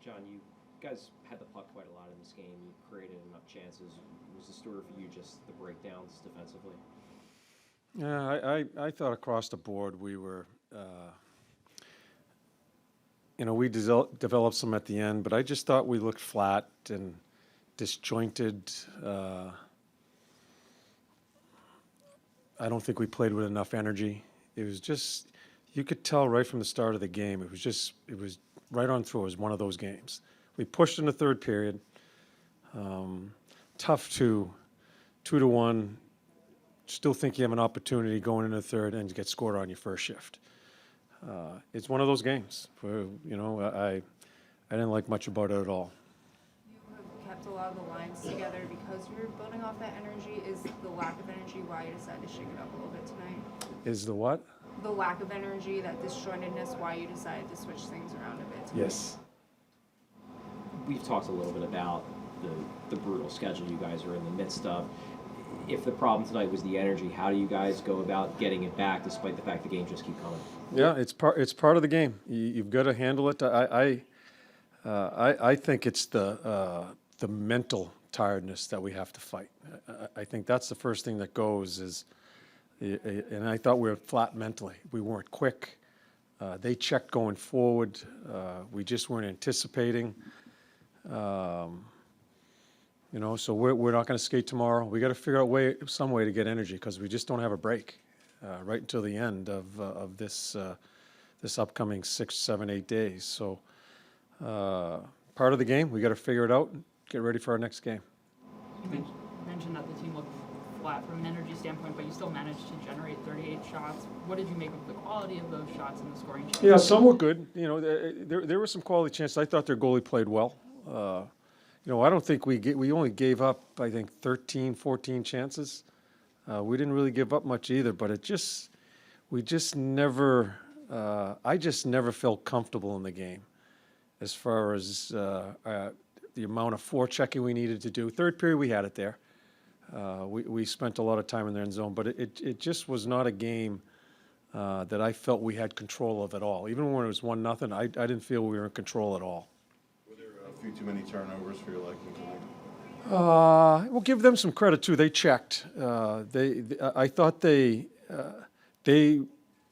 John, you guys had the puck quite a lot in this game. You created enough chances. Was the story for you just the breakdowns defensively? Yeah, I thought across the board we were, we developed some at the end, but I just thought we looked flat and disjointed. I don't think we played with enough energy. It was just, you could tell right from the start of the game, it was right on through. It was one of those games. We pushed in the third period. Tough to 2-1. Still think you have an opportunity going into the third and get scored on your first shift. It's one of those games. I didn't like much about it at all. You have kept a lot of the lines together because you're building off that energy. Is the lack of energy why you decided to shake it up a little bit tonight? Is the what? The lack of energy, that disjointedness, why you decided to switch things around a bit tonight? Yes. We've talked a little bit about the brutal schedule you guys are in the midst of. If the problem tonight was the energy, how do you guys go about getting it back, despite the fact the games just keep coming? Yeah, it's part of the game. You've got to handle it. I think it's the mental tiredness that we have to fight. I think that's the first thing that goes is, and I thought we were flat mentally. We weren't quick. They checked going forward. We just weren't anticipating. So we're not going to skate tomorrow. We got to figure out some way to get energy because we just don't have a break right until the end of this upcoming 6, 7, 8 days. So part of the game, we got to figure it out and get ready for our next game. You mentioned that the team looked flat from an energy standpoint, but you still managed to generate 38 shots. What did you make of the quality of those shots and the scoring chances? Yeah, some were good. There were some quality chances. I thought their goalie played well. I don't think we only gave up, I think, 13, 14 chances. We didn't really give up much either, but we just never, I just never felt comfortable in the game as far as the amount of forechecking we needed to do. Third period, we had it there. We spent a lot of time in their end zone, but it just was not a game that I felt we had control of at all. Even when it was 1-0, I didn't feel we were in control at all. A few too many turnovers for your liking tonight? We'll give them some credit too. They checked. I thought they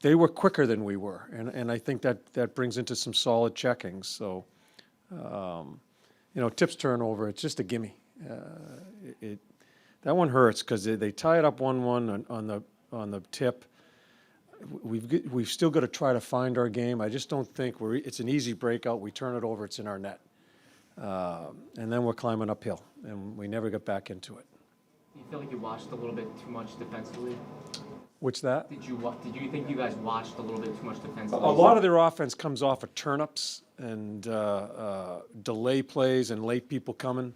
were quicker than we were, and I think that brings into some solid checking. So, tips turnover. It's just a gimme. That one hurts because they tie it up 1-1 on the tip. We've still got to try to find our game. I just don't think it's an easy breakout. We turn it over. It's in our net. And then we're climbing uphill, and we never got back into it. Do you feel like you watched a little bit too much defensively? What's that? Did you think you guys watched a little bit too much defensively? A lot of their offense comes off of turn-ups and delay plays and late people coming.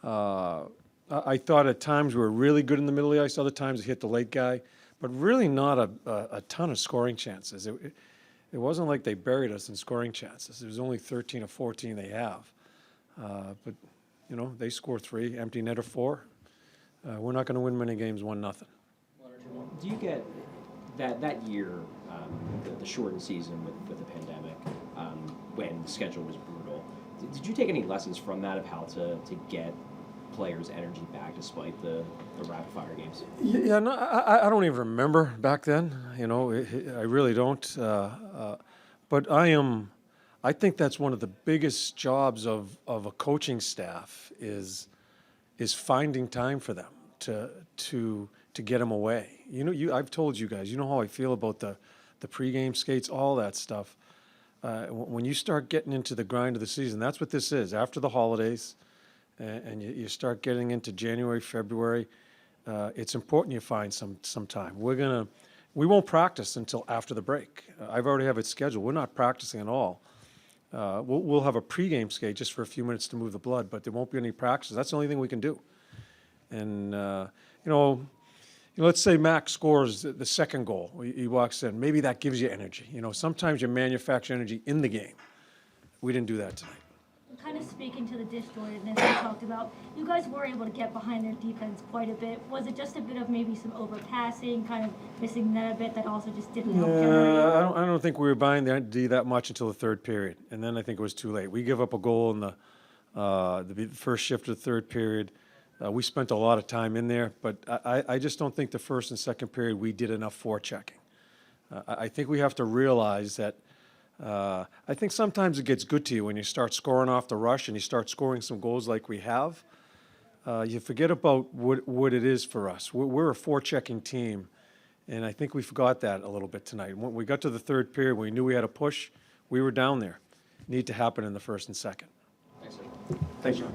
I thought at times we were really good in the middle of the ice. Other times it hit the late guy, but really not a ton of scoring chances. It wasn't like they buried us in scoring chances. It was only 13 or 14 they have. But they score 3, empty net of 4. We're not going to win many games 1-0. Do you get that year, the shortened season with the pandemic, when the schedule was brutal? Did you take any lessons from that of how to get players' energy back despite the rapid fire games? Yeah, no, I don't even remember back then. I really don't. But I think that's one of the biggest jobs of a coaching staff is finding time for them to get them away. I've told you guys, how I feel about the pregame skates, all that stuff. When you start getting into the grind of the season, that's what this is. After the holidays, and you start getting into January, February, it's important you find some time. We won't practice until after the break. I've already have it scheduled. We're not practicing at all. We'll have a pregame skate just for a few minutes to move the blood, but there won't be any practice. That's the only thing we can do. And let's say Max scores the second goal. He walks in. Maybe that gives you energy. Sometimes you manufacture energy in the game. We didn't do that tonight. kind of speaking to the disjointedness we talked about, you guys were able to get behind their defense quite a bit. Was it just a bit of maybe some overpassing, kind of missing that a bit that also just didn't help generate? I don't think we were buying the D that much until the third period, and then I think it was too late. We give up a goal in the first shift of the third period. We spent a lot of time in there, but I just don't think the first and second period we did enough forechecking. I think we have to realize that I think sometimes it gets good to you when you start scoring off the rush and you start scoring some goals like we have. You forget about what it is for us. We're a forechecking team, and I think we forgot that a little bit tonight. When we got to the third period, we knew we had a push. We were down there. Need to happen in the first and second. Thanks, sir. Thanks, John.